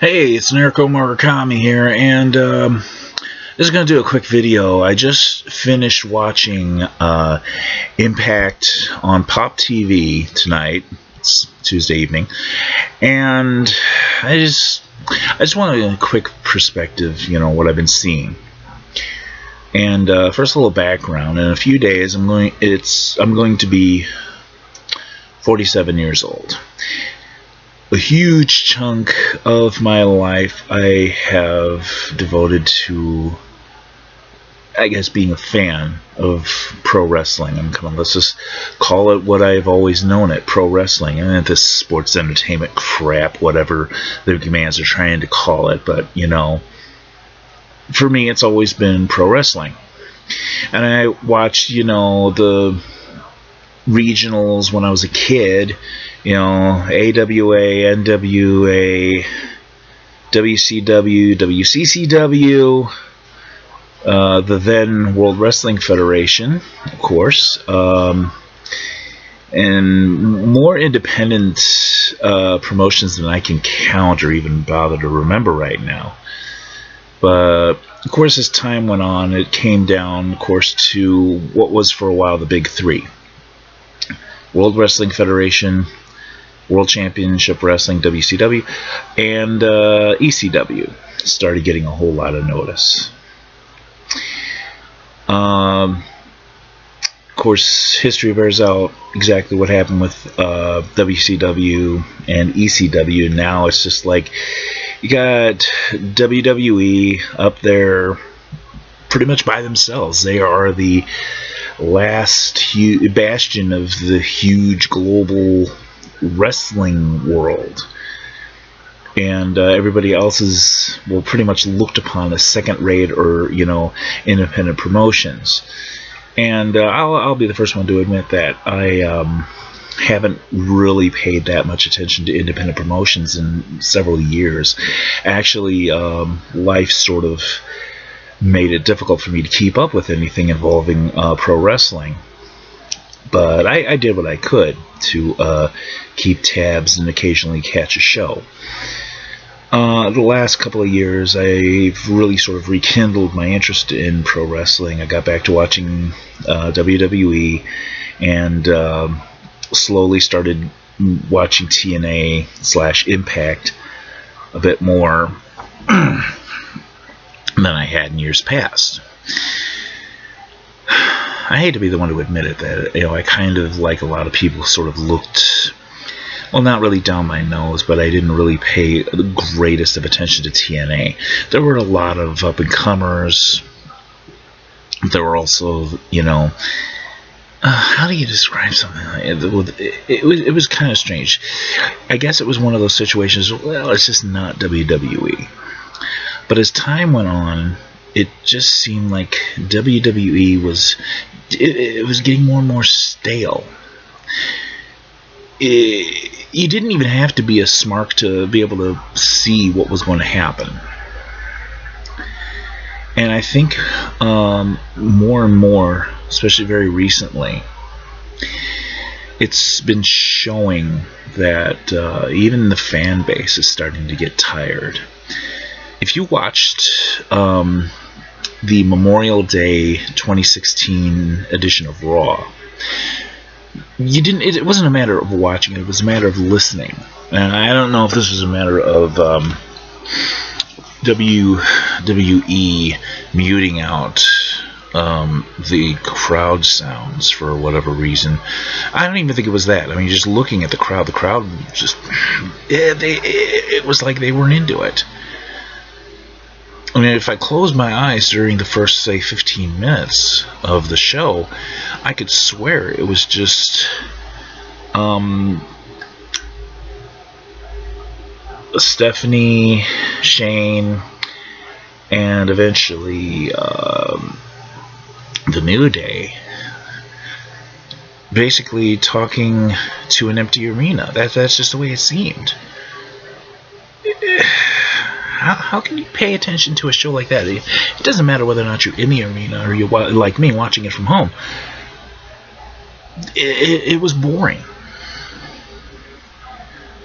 Hey, it's Nerikull here, and this is going to do a quick video. I just finished watching Impact on Pop TV tonight. It's Tuesday evening, and I just want a quick perspective, what I've been seeing. And first, a little background. In a few days, I'm going to be 47 years old. A huge chunk of my life I have devoted to, I guess, being a fan of pro wrestling. Let's just call it what I've always known it, pro wrestling. And this sports entertainment crap, whatever the commands are trying to call it. But, for me, it's always been pro wrestling. And I watched, the regionals when I was a kid. AWA, NWA, WCW, WCCW, the then World Wrestling Federation, of course, and more independent promotions than I can count or even bother to remember right now. But, of course, as time went on, it came down, of course, to what was for a while the big three. World Wrestling Federation, World Championship Wrestling, WCW, and ECW started getting a whole lot of notice. Of course, history bears out exactly what happened with WCW and ECW. Now it's just like you got WWE up there pretty much by themselves. They are the last bastion of the huge global wrestling world, and everybody else is pretty much looked upon as second-rate or independent promotions. And I'll be the first one to admit that I haven't really paid that much attention to independent promotions in several years. Actually, life sort of made it difficult for me to keep up with anything involving pro wrestling. But I did what I could to keep tabs and occasionally catch a show. The last couple of years, I've really sort of rekindled my interest in pro wrestling. I got back to watching WWE and slowly started watching TNA/Impact a bit more than I had in years past. I hate to be the one to admit it, that I kind of, like a lot of people, sort of looked, well, not really down my nose, but I didn't really pay the greatest of attention to TNA. There were a lot of up-and-comers. There were also, how do you describe something like it? It was kind of strange. I guess it was one of those situations, well, it's just not WWE. But as time went on, it just seemed like WWE was getting more and more stale. You didn't even have to be a smart to be able to see what was going to happen. And I think more and more, especially very recently, it's been showing that even the fan base is starting to get tired. If you watched the Memorial Day 2016 edition of Raw, it wasn't a matter of watching it was a matter of listening. And I don't know if this was a matter of WWE muting out the crowd sounds for whatever reason. I don't even think it was that. I mean, just looking at the crowd just it was like they weren't into it. I mean, if I closed my eyes during the first, say, 15 minutes of the show, I could swear it was just Stephanie, Shane, and eventually the New Day basically talking to an empty arena. That's just the way it seemed. How can you pay attention to a show like that? It doesn't matter whether or not you're in the arena or you're, like me, watching it from home. It was boring.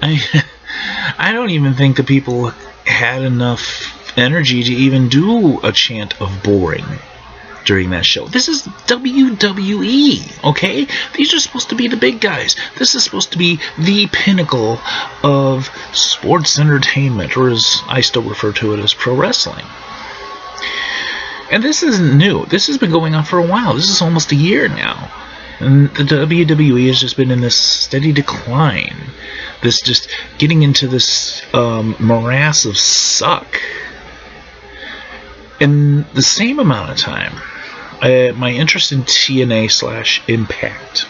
I don't even think the people had enough energy to even do a chant of boring during that show. This is WWE, okay? These are supposed to be the big guys. This is supposed to be the pinnacle of sports entertainment, or as I still refer to it as pro wrestling. And this isn't new. This has been going on for a while. This is almost a year now. And the WWE has just been in this steady decline. This just getting into this morass of suck. In the same amount of time, my interest in TNA/Impact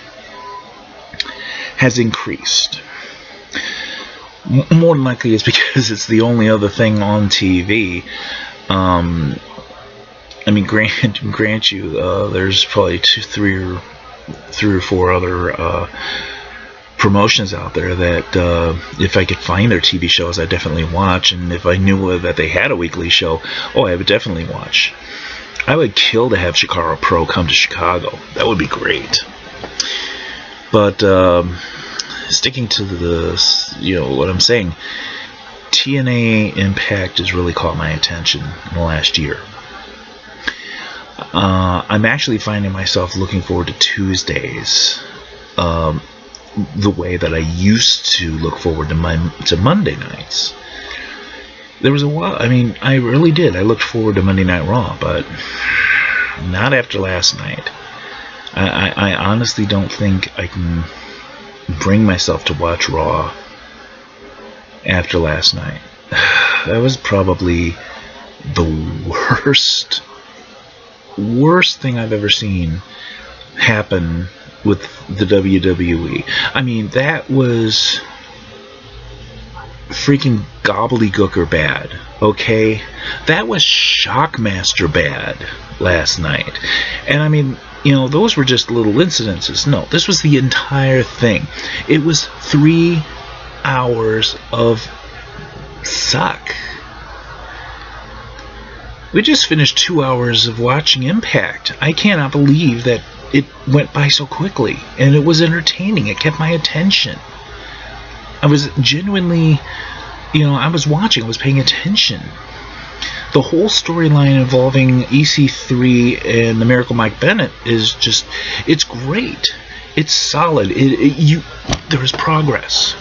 has increased. More than likely it's because it's the only other thing on TV. I mean, grant you, there's probably three or four other promotions out there that if I could find their TV shows, I'd definitely watch. And if I knew that they had a weekly show, I would definitely watch. I would kill to have Chikara Pro come to Chicago. That would be great. But sticking to what I'm saying, TNA Impact has really caught my attention in the last year. I'm actually finding myself looking forward to Tuesdays the way that I used to look forward to Monday nights. There was a while, I mean, I really did. I looked forward to Monday Night Raw, but not after last night. I honestly don't think I can bring myself to watch Raw after last night. That was probably the worst thing I've ever seen happen with the WWE. I mean, that was freaking gobbledygooker bad, okay? That was Shockmaster bad last night. And I mean, those were just little incidences. No, this was the entire thing. It was 3 hours of suck. We just finished 2 hours of watching Impact. I cannot believe that it went by so quickly, and it was entertaining. It kept my attention. I was genuinely, I was watching, I was paying attention. The whole storyline involving EC3 and the Miracle Mike Bennett is just, it's great. It's solid. There is progress.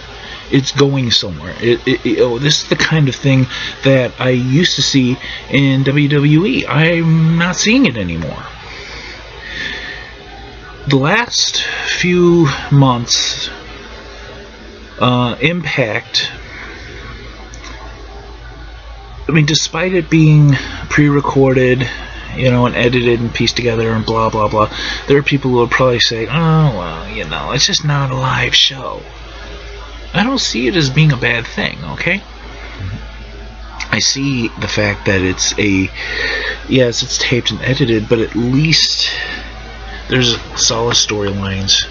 It's going somewhere. This is the kind of thing that I used to see in WWE. I'm not seeing it anymore. The last few months, Impact, I mean, despite it being pre-recorded, and edited and pieced together and blah, blah, blah, there are people who will probably say, oh, well, it's just not a live show. I don't see it as being a bad thing, okay? I see the fact that yes, it's taped and edited, but at least there's solid storylines.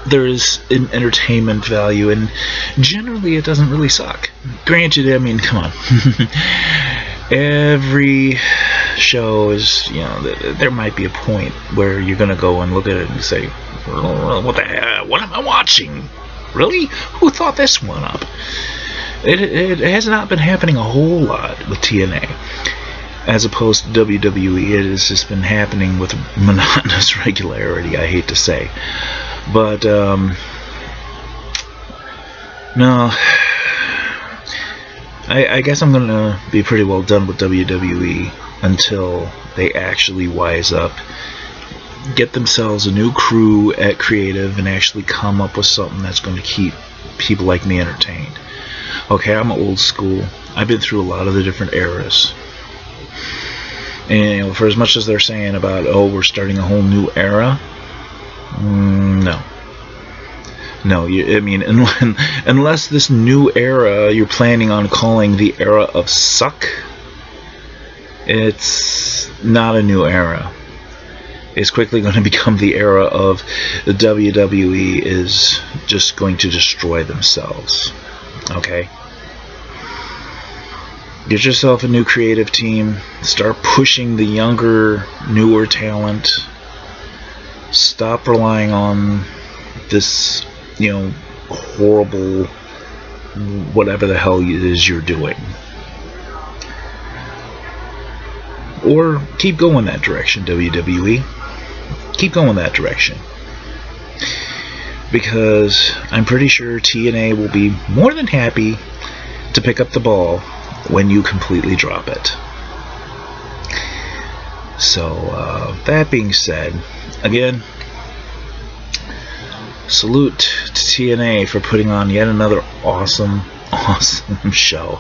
There is an entertainment value, and generally it doesn't really suck. Granted, I mean, come on. Every show is, there might be a point where you're going to go and look at it and say, what the hell? What am I watching? Really? Who thought this one up? It has not been happening a whole lot with TNA. As opposed to WWE, it has just been happening with monotonous regularity, I hate to say. But, no, I guess I'm going to be pretty well done with WWE until they actually wise up, get themselves a new crew at creative, and actually come up with something that's going to keep people like me entertained. Okay, I'm old school. I've been through a lot of the different eras. And for as much as they're saying about, we're starting a whole new era, no. I mean, unless this new era you're planning on calling the era of suck, it's not a new era. It's quickly going to become the era of the WWE is just going to destroy themselves. Okay? Get yourself a new creative team. Start pushing the younger, newer talent. Stop relying on this, horrible whatever the hell it is you're doing. Or keep going that direction, WWE. Keep going that direction. Because I'm pretty sure TNA will be more than happy to pick up the ball when you completely drop it. So, that being said, again, salute to TNA for putting on yet another awesome show.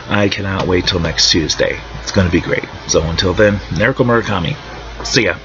I cannot wait till next Tuesday. It's going to be great. So until then, Nerikull Murakami. See ya.